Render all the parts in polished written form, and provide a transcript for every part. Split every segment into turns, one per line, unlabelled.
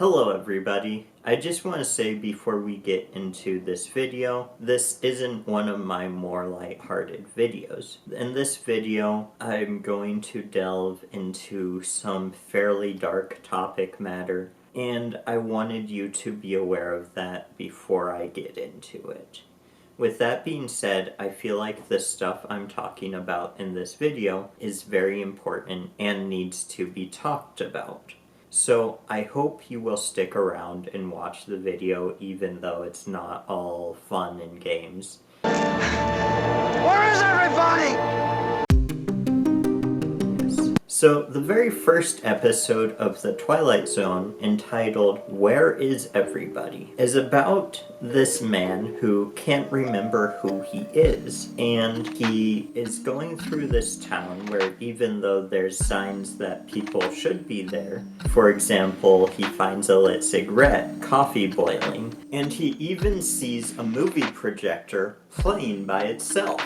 Hello everybody. I just want to say before we get into this video, this isn't one of my more lighthearted videos. In this video, I'm going to delve into some fairly dark topic matter, and I wanted you to be aware of that before I get into it. With that being said, I feel like the stuff I'm talking about in this video is very important and needs to be talked about. So I hope you will stick around and watch the video even though it's not all fun and games.
Where is everybody?
So the very first episode of the Twilight Zone, entitled Where is Everybody?, is about this man who can't remember who he is. And he is going through this town where even though there's signs that people should be there, for example, he finds a lit cigarette, coffee boiling, and he even sees a movie projector playing by itself,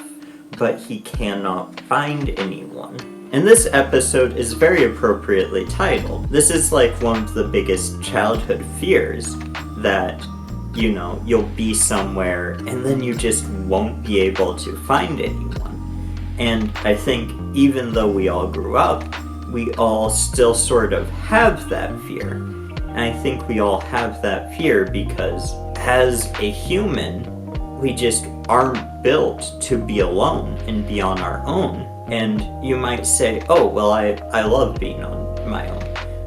but he cannot find anyone. And this episode is very appropriately titled. This is like one of the biggest childhood fears, that, you'll be somewhere and then you just won't be able to find anyone. And I think even though we all grew up, we all still sort of have that fear. And I think we all have that fear because as a human, we just aren't built to be alone and be on our own. And you might say, oh, well, I love being on my own.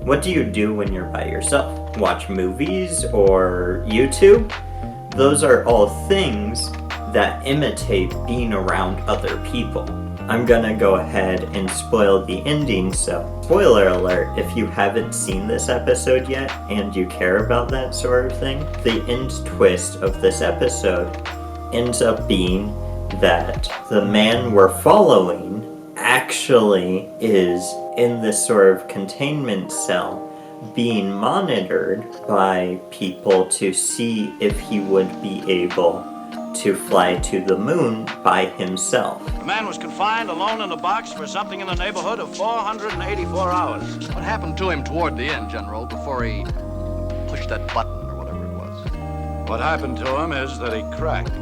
What do you do when you're by yourself? Watch movies or YouTube? Those are all things that imitate being around other people. I'm gonna go ahead and spoil the ending, so spoiler alert, if you haven't seen this episode yet and you care about that sort of thing, the end twist of this episode ends up being that the man we're following actually is in this sort of containment cell being monitored by people to see if he would be able to fly to the moon by himself.
The man was confined alone in a box for something in the neighborhood of 484 hours.
What happened to him toward the end, General, before he pushed that button or whatever it was?
What happened to him is that he cracked.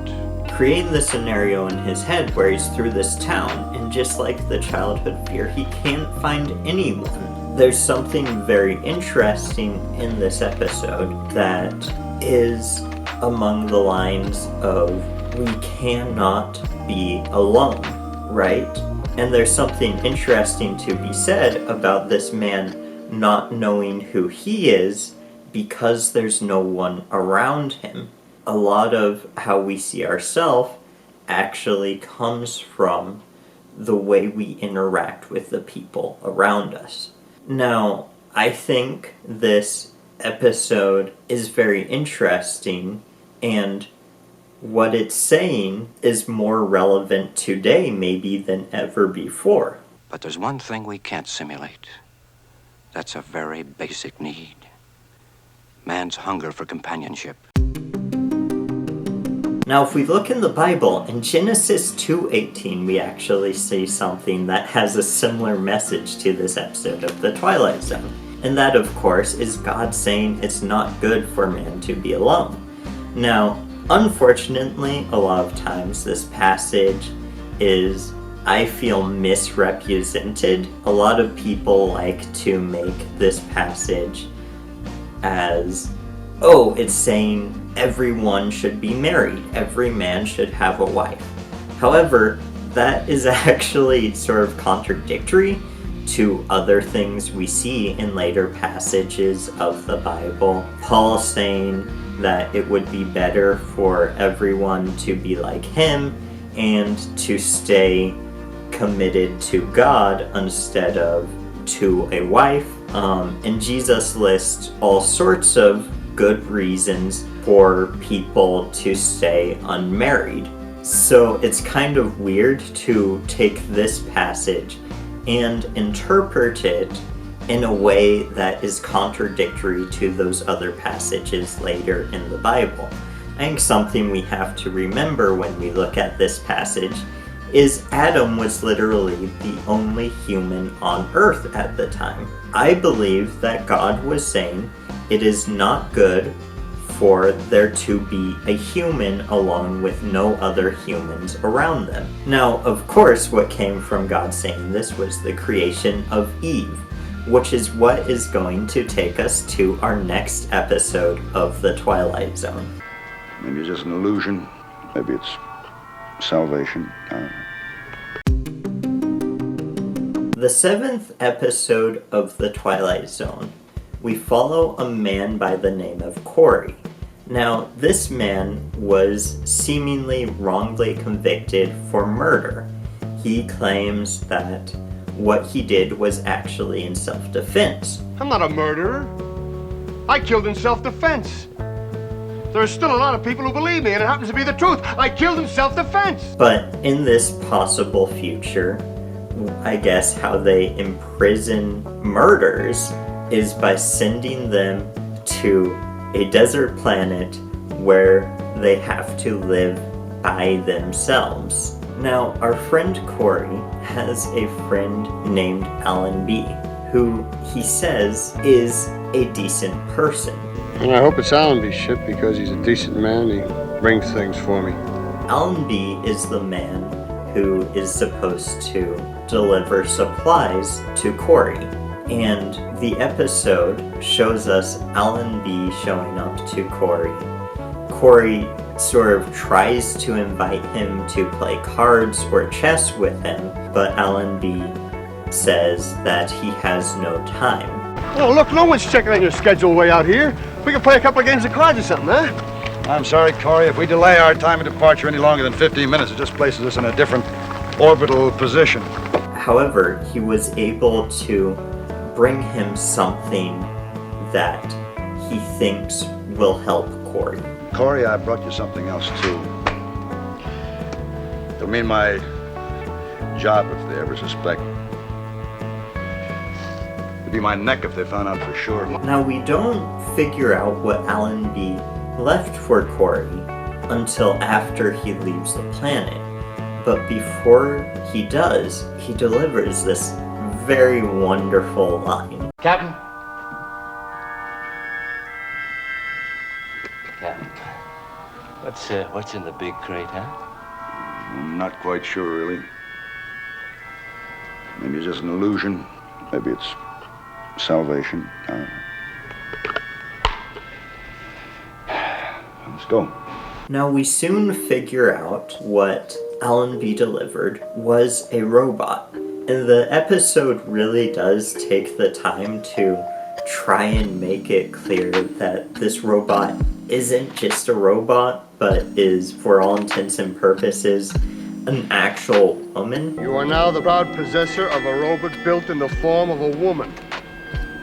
Creating the scenario in his head where he's through this town, and just like the childhood fear, he can't find anyone. There's something very interesting in this episode that is among the lines of, we cannot be alone, right? And there's something interesting to be said about this man not knowing who he is because there's no one around him. A lot of how we see ourselves actually comes from the way we interact with the people around us. Now, I think this episode is very interesting, and what it's saying is more relevant today maybe than ever before.
But there's one thing we can't simulate. That's a very basic need. Man's hunger for companionship.
Now, if we look in the Bible, in Genesis 2:18, we actually see something that has a similar message to this episode of the Twilight Zone. And that, of course, is God saying it's not good for man to be alone. Now, unfortunately, a lot of times this passage is, I feel, misrepresented. A lot of people like to make this passage as, oh, it's saying everyone should be married, every man should have a wife. However, that is actually sort of contradictory to other things we see in later passages of the Bible. Paul saying that it would be better for everyone to be like him and to stay committed to God instead of to a wife. And Jesus lists all sorts of good reasons for people to stay unmarried. So it's kind of weird to take this passage and interpret it in a way that is contradictory to those other passages later in the Bible. I think something we have to remember when we look at this passage is Adam was literally the only human on Earth at the time. I believe that God was saying it is not good for there to be a human along with no other humans around them. Now, of course, what came from God saying this was the creation of Eve, which is what is going to take us to our next episode of The Twilight Zone.
Maybe it's just an illusion. Maybe it's salvation. I don't know.
The 7th episode of The Twilight Zone, we follow a man by the name of Corey. Now, this man was seemingly wrongly convicted for murder. He claims that what he did was actually in self-defense.
I'm not a murderer. I killed in self-defense. There are still a lot of people who believe me, and it happens to be the truth. I killed in self-defense.
But in this possible future, I guess how they imprison murderers is by sending them to a desert planet where they have to live by themselves. Now, our friend Corey has a friend named Alan B, who he says is a decent person.
And I hope it's Allenby's ship because he's a decent man. He brings things for me.
Alan B is the man who is supposed to deliver supplies to Corey. And the episode shows us Alan B showing up to Corey. Corey sort of tries to invite him to play cards or chess with him, but Alan B says that he has no time.
Oh, look, no one's checking on your schedule way out here. We can play a couple of games of cards or something, huh?
I'm sorry, Corey. If we delay our time of departure any longer than 15 minutes, it just places us in a different orbital position.
However, he was able to bring him something that he thinks will help Corey.
Corey, I brought you something else, too. It'll mean my job if they ever suspect. It'd be my neck if they found out for sure.
Now, we don't figure out what Alan B left for Corey until after he leaves the planet. But before he does, he delivers this very wonderful line.
Captain? Captain, what's in the big crate, huh?
I'm not quite sure, really. Maybe it's just an illusion. Maybe it's salvation. I don't know. Let's go.
Now, we soon figure out what Alan B delivered was a robot. And the episode really does take the time to try and make it clear that this robot isn't just a robot, but is, for all intents and purposes, an actual woman.
You are now the proud possessor of a robot built in the form of a woman.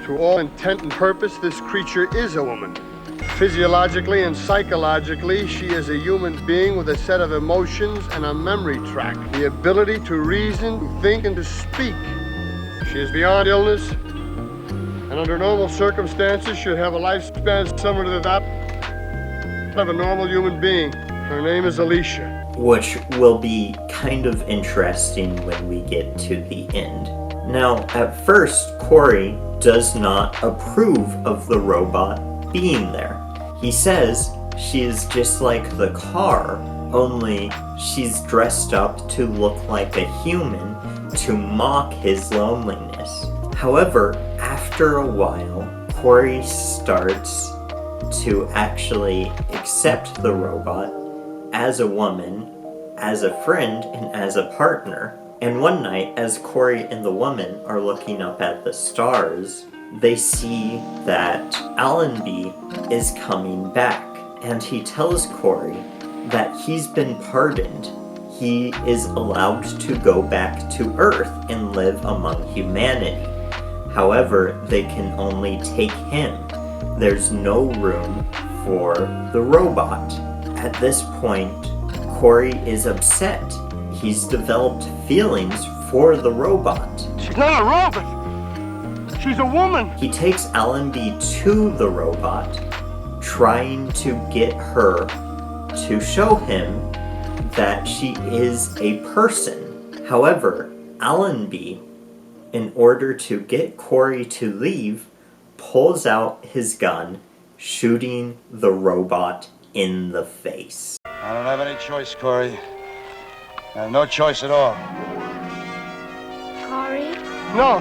To all intent and purpose, this creature is a woman. Physiologically and psychologically, she is a human being with a set of emotions and a memory tract, the ability to reason, to think, and to speak. She is beyond illness, and under normal circumstances should have a lifespan similar to that of a normal human being. Her name is Alicia.
Which will be kind of interesting when we get to the end. Now, at first, Corey does not approve of the robot being there. He says she is just like the car, only she's dressed up to look like a human to mock his loneliness. However, after a while, Corey starts to actually accept the robot as a woman, as a friend, and as a partner. And one night, as Corey and the woman are looking up at the stars, they see that Allenby is coming back, and he tells Corey that he's been pardoned. He is allowed to go back to Earth and live among humanity. However, they can only take him. There's no room for the robot. At this point, Corey is upset. He's developed feelings for the robot.
She's not a robot. She's a woman.
He takes Allenby to the robot, trying to get her to show him that she is a person. However, Allenby, in order to get Corey to leave, pulls out his gun, shooting the robot in the face.
I don't have any choice, Corey. I have no choice at all.
Corey?
No!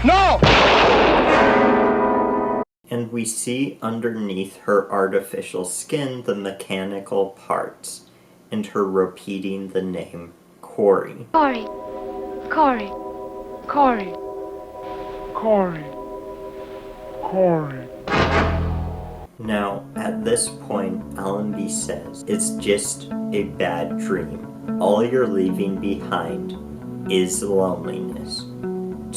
No!
And we see underneath her artificial skin the mechanical parts, and her repeating the name Corey.
Corey. Corey. Corey.
Corey. Corey.
Now, at this point, Allenby says, it's just a bad dream. All you're leaving behind is loneliness.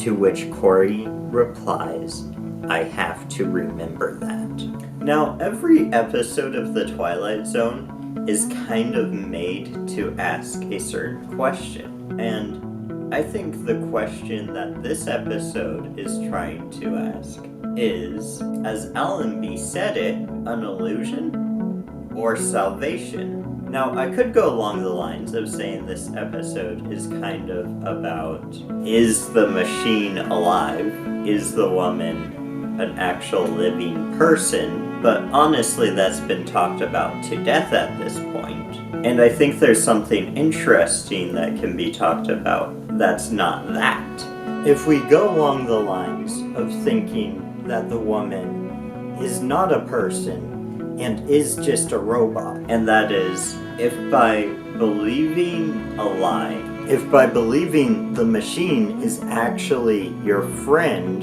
To which Corey replies, I have to remember that. Now, every episode of The Twilight Zone is kind of made to ask a certain question. And I think the question that this episode is trying to ask is, as Allenby said it, an illusion or salvation? Now, I could go along the lines of saying this episode is kind of about, is the machine alive? Is the woman an actual living person? But honestly, that's been talked about to death at this point. And I think there's something interesting that can be talked about that's not that. If we go along the lines of thinking that the woman is not a person and is just a robot, and that is, if by believing a lie, if by believing the machine is actually your friend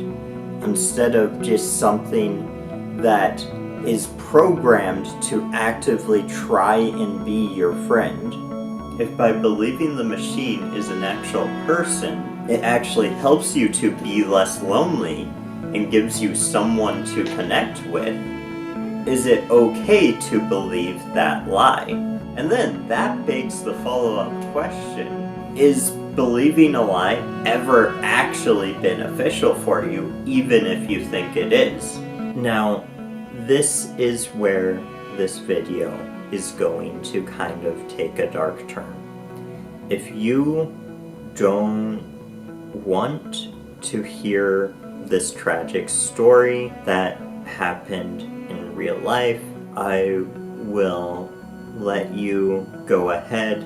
instead of just something that is programmed to actively try and be your friend, if by believing the machine is an actual person, it actually helps you to be less lonely and gives you someone to connect with, is it okay to believe that lie? And then that begs the follow-up question, is believing a lie ever actually beneficial for you, even if you think it is? Now, this is where this video is going to kind of take a dark turn. If you don't want to hear this tragic story that happened in real life, I will let you go ahead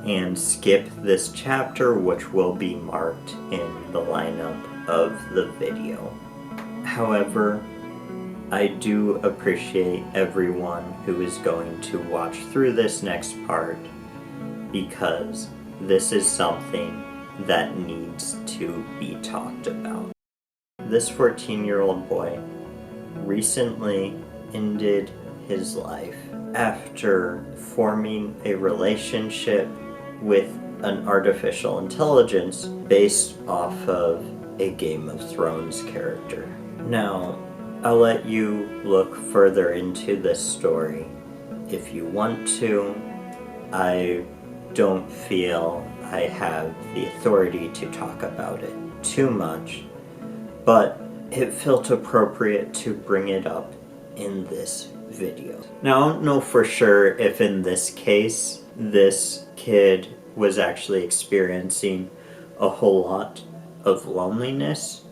and skip this chapter, which will be marked in the lineup of the video. However, I do appreciate everyone who is going to watch through this next part, because this is something that needs to be talked about. This 14-year-old boy recently ended his life after forming a relationship with an artificial intelligence based off of a Game of Thrones character. Now, I'll let you look further into this story if you want to. I don't feel I have the authority to talk about it too much, but it felt appropriate to bring it up in this video. Now, I don't know for sure if in this case, this kid was actually experiencing a whole lot of loneliness,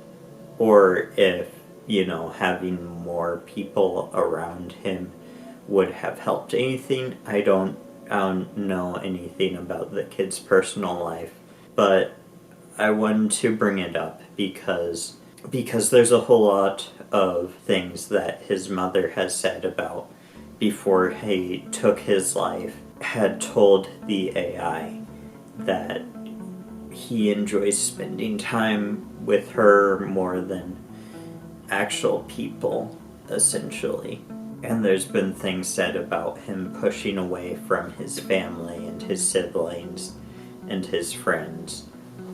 or if, you know, having more people around him would have helped anything. I don't know anything about the kid's personal life, but I wanted to bring it up because there's a whole lot of things that his mother has said about before he took his life, had told the AI that he enjoys spending time with her more than actual people, essentially. And there's been things said about him pushing away from his family and his siblings and his friends.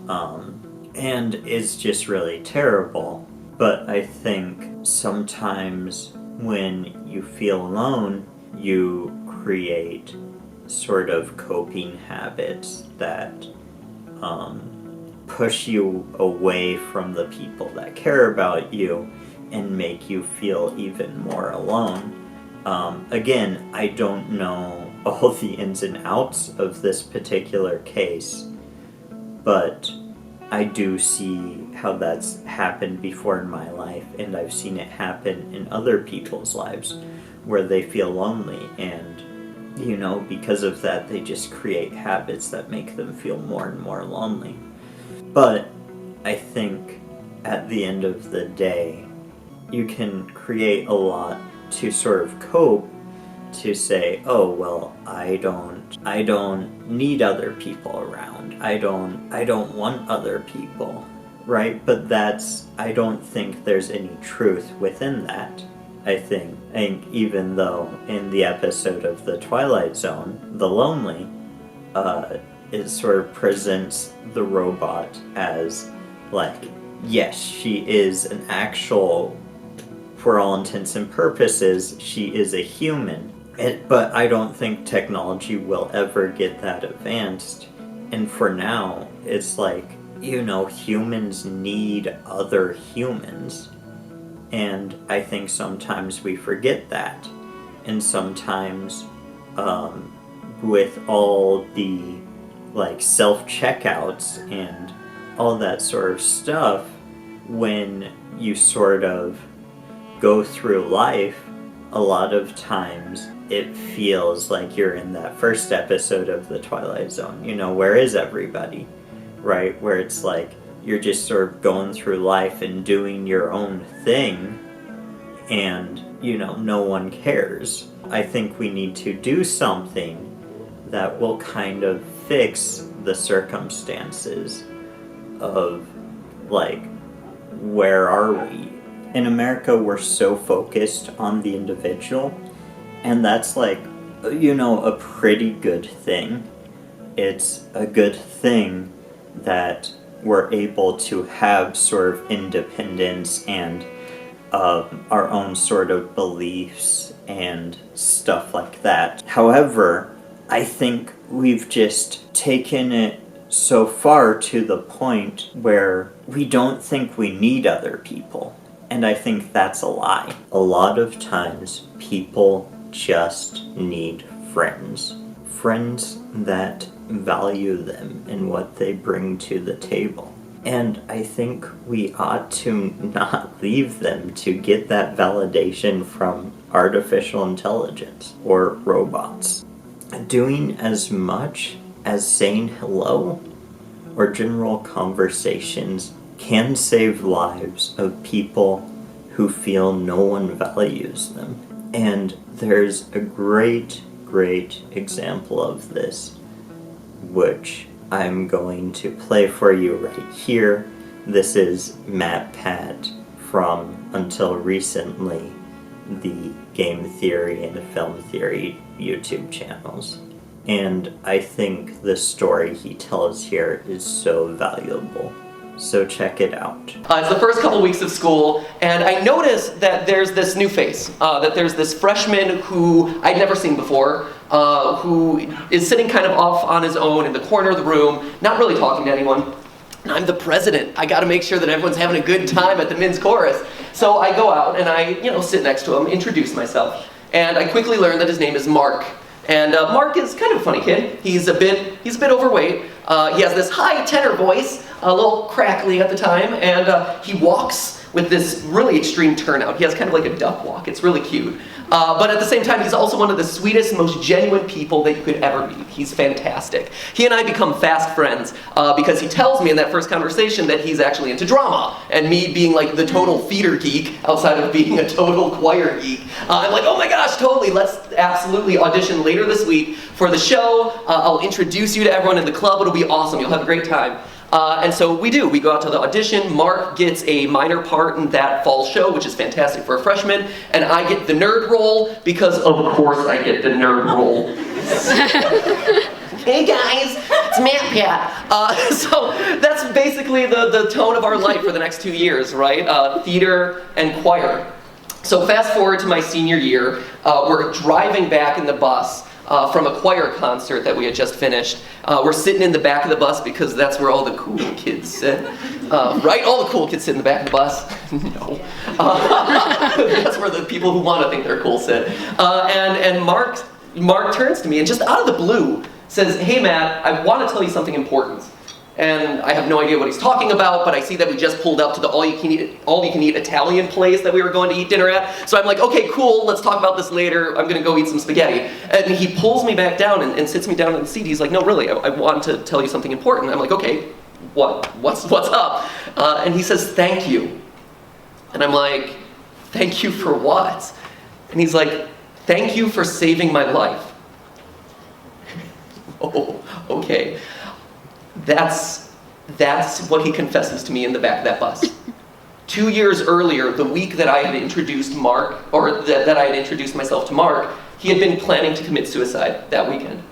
And it's just really terrible. But I think sometimes when you feel alone, you create sort of coping habits that push you away from the people that care about you and make you feel even more alone. Again, I don't know all the ins and outs of this particular case, but I do see how that's happened before in my life, and I've seen it happen in other people's lives where they feel lonely, and because of that they just create habits that make them feel more and more lonely. But I think at the end of the day, you can create a lot to sort of cope, to say, oh, well, I don't need other people around. I don't want other people, right? But I don't think there's any truth within that. I think even though in the episode of the Twilight Zone, The Lonely, it sort of presents the robot as like, yes, she is an actual, for all intents and purposes, she is a human. But I don't think technology will ever get that advanced. And for now, it's like, humans need other humans. And I think sometimes we forget that. And sometimes, with all the, self-checkouts and all that sort of stuff, when you sort of go through life, a lot of times it feels like you're in that first episode of the Twilight Zone. Where is everybody? Right? Where it's like you're just sort of going through life and doing your own thing, and, no one cares. I think we need to do something that will kind of fix the circumstances of, where are we? In America, we're so focused on the individual, and that's a pretty good thing. It's a good thing that we're able to have sort of independence and our own sort of beliefs and stuff like that. However, I think we've just taken it so far to the point where we don't think we need other people. And I think that's a lie. A lot of times, people just need friends. Friends that value them and what they bring to the table. And I think we ought to not leave them to get that validation from artificial intelligence or robots. Doing as much as saying hello or general conversations can save lives of people who feel no one values them. And there's a great example of this, which I'm going to play for you right here. This is Matt Pat from, until recently, the Game Theory and Film Theory YouTube channels. And I think the story he tells here is so valuable. So check it out.
It's the first couple weeks of school, and I noticed that there's this new face, that there's this freshman who I'd never seen before, who is sitting kind of off on his own in the corner of the room, not really talking to anyone. And I'm the president. I gotta make sure that everyone's having a good time at the men's chorus. So I go out and I, sit next to him, introduce myself, and I quickly learn that his name is Mark. And Mark is kind of a funny kid. He's a bit overweight. He has this high tenor voice, a little crackly at the time, and he walks with this really extreme turnout. He has kind of like a duck walk. It's really cute. But at the same time, he's also one of the sweetest, most genuine people that you could ever meet. He's fantastic. He and I become fast friends because he tells me in that first conversation that he's actually into drama, and me being like the total theater geek outside of being a total choir geek. I'm like, oh my gosh, totally, let's absolutely audition later this week for the show. I'll introduce you to everyone in the club. It'll be awesome. You'll have a great time. And so we do. We go out to the audition. Mark gets a minor part in that fall show, which is fantastic for a freshman. And I get the nerd role because, of course, I get the nerd role. Hey guys, it's Matt Pat. So that's basically the tone of our life for the next 2 years, right? Theater and choir. So fast forward to my senior year. We're driving back in the bus from a choir concert that we had just finished. We're sitting in the back of the bus because that's where all the cool kids sit. Right? All the cool kids sit in the back of the bus. No. That's where the people who want to think they're cool sit. And Mark turns to me and just out of the blue says, hey Matt, I want to tell you something important. and I have no idea what he's talking about, but I see that we just pulled up to the all-you-can-eat Italian place that we were going to eat dinner at. So I'm like, okay, cool, let's talk about this later. I'm gonna go eat some spaghetti. And he pulls me back down and sits me down in the seat. He's like, no, really, I want to tell you something important. I'm like, okay, what's up? And he says, thank you. And I'm like, thank you for what? And he's like, thank you for saving my life. Oh, okay. That's what he confesses to me in the back of that bus. 2 years earlier, the week that I had introduced Mark, or that I had introduced myself to Mark, he had been planning to commit suicide that weekend.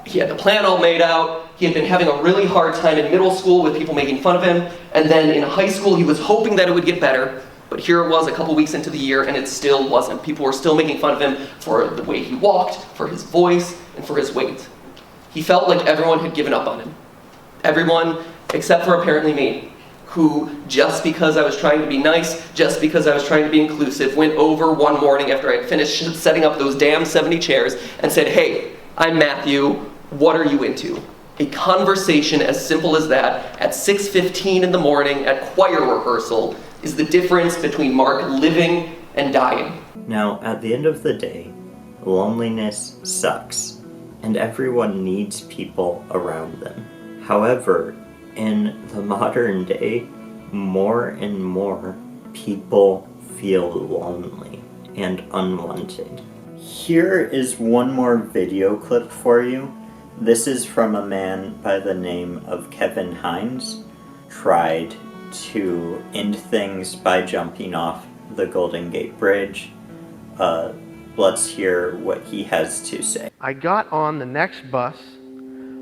He had the plan all made out. He had been having a really hard time in middle school with people making fun of him. And then in high school, he was hoping that it would get better. But here it was a couple weeks into the year, and it still wasn't. People were still making fun of him for the way he walked, for his voice, and for his weight. He felt like everyone had given up on him. Everyone, except for apparently me, who, just because I was trying to be nice, just because I was trying to be inclusive, went over one morning after I had finished setting up those damn 70 chairs and said, hey, I'm Matthew, what are you into? A conversation as simple as that at 6:15 in the morning at choir rehearsal is the difference between Mark living and dying.
Now, at the end of the day, loneliness sucks, and everyone needs people around them. However, in the modern day, more and more people feel lonely and unwanted. Here is one more video clip for you. This is from a man by the name of Kevin Hines. Tried to end things by jumping off the Golden Gate Bridge. Let's hear what he has to say.
I got on the next bus.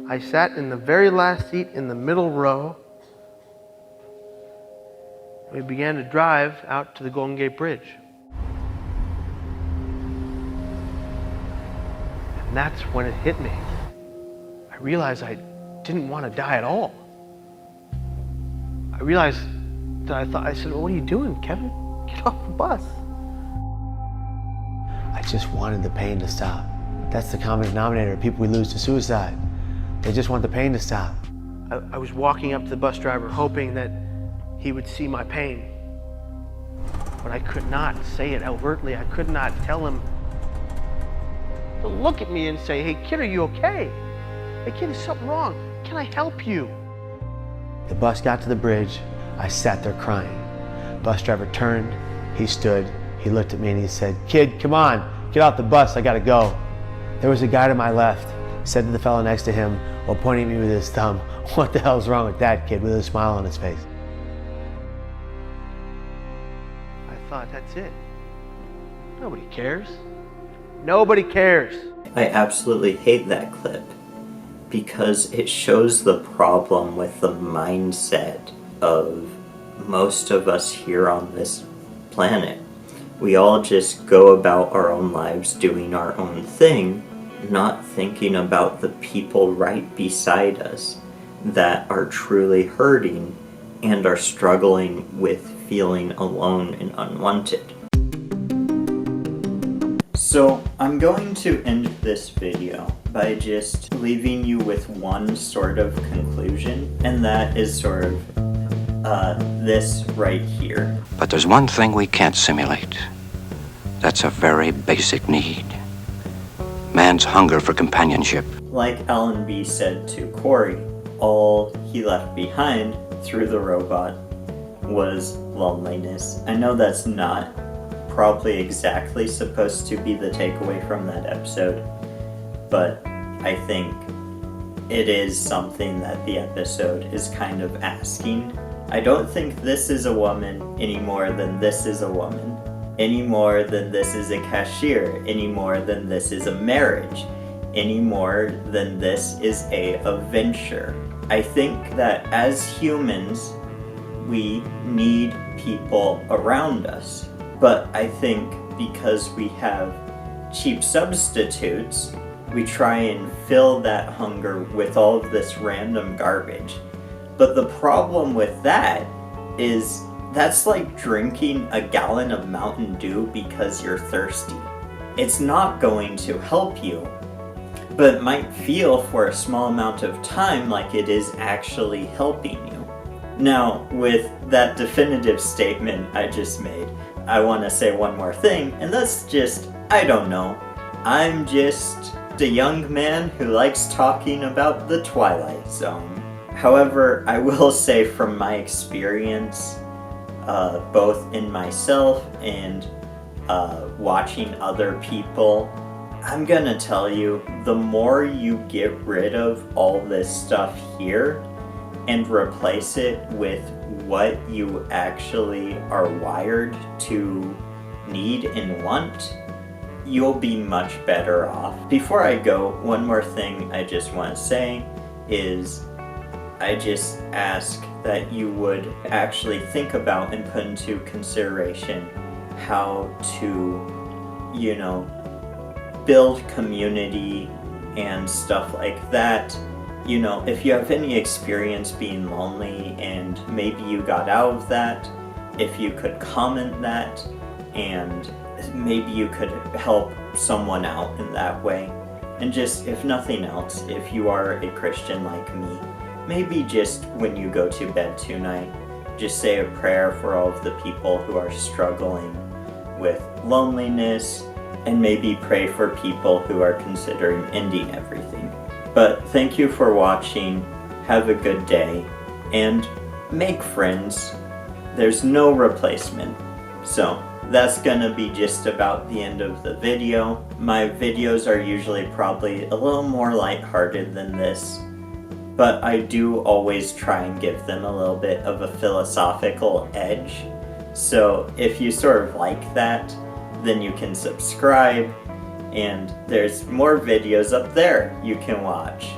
I sat in the very last seat in the middle row. We began to drive out to the Golden Gate Bridge. And that's when it hit me. I realized I didn't want to die at all. I realized that I said, well, what are you doing, Kevin? Get off the bus.
I just wanted the pain to stop. That's the common denominator of people we lose to suicide. They just want the pain to stop.
I was walking up to the bus driver hoping that he would see my pain. But I could not say it overtly. I could not tell him to look at me and say, hey kid, are you okay? Hey kid, is something wrong? Can I help you?
The bus got to the bridge. I sat there crying. Bus driver turned, he stood, he looked at me and he said, kid, come on, get off the bus, I gotta go. There was a guy to my left, said to the fellow next to him, while pointing at me with his thumb, what the hell's wrong with that kid, with a smile on his face.
I thought, that's it. Nobody cares. Nobody cares.
I absolutely hate that clip because it shows the problem with the mindset of most of us here on this planet. We all just go about our own lives doing our own thing, not thinking about the people right beside us that are truly hurting and are struggling with feeling alone and unwanted. So I'm going to end this video by just leaving you with one sort of conclusion, and that is sort of this right here.
But there's one thing we can't simulate. That's a very basic need. Man's hunger for companionship.
Like Alan B said to Corey, all he left behind through the robot was loneliness. I know that's not probably exactly supposed to be the takeaway from that episode, but I think it is something that the episode is kind of asking. I don't think this is a woman any more than this is a woman, any more than this is a cashier, any more than this is a marriage, any more than this is a venture. I think that as humans, we need people around us. But I think because we have cheap substitutes, we try and fill that hunger with all of this random garbage. But the problem with that is that's like drinking a gallon of Mountain Dew because you're thirsty. It's not going to help you. but it might feel for a small amount of time like it is actually helping you. Now, with that definitive statement I just made, I want to say one more thing, and that's just, I don't know. I'm just a young man who likes talking about the Twilight Zone. However, I will say from my experience, both in myself and watching other people, I'm gonna tell you, the more you get rid of all this stuff here and replace it with what you actually are wired to need and want, you'll be much better off. Before I go, one more thing I just want to say is I just ask that you would actually think about and put into consideration how to, you know, build community and stuff like that. You know, if you have any experience being lonely and maybe you got out of that, if you could comment that and maybe you could help someone out in that way. And just, if nothing else, if you are a Christian like me, maybe just when you go to bed tonight, just say a prayer for all of the people who are struggling with loneliness, and maybe pray for people who are considering ending everything. But thank you for watching, have a good day, and make friends. There's no replacement. So that's gonna be just about the end of the video. My videos are usually probably a little more lighthearted than this, but I do always try and give them a little bit of a philosophical edge. So if you sort of like that, then you can subscribe, and there's more videos up there you can watch.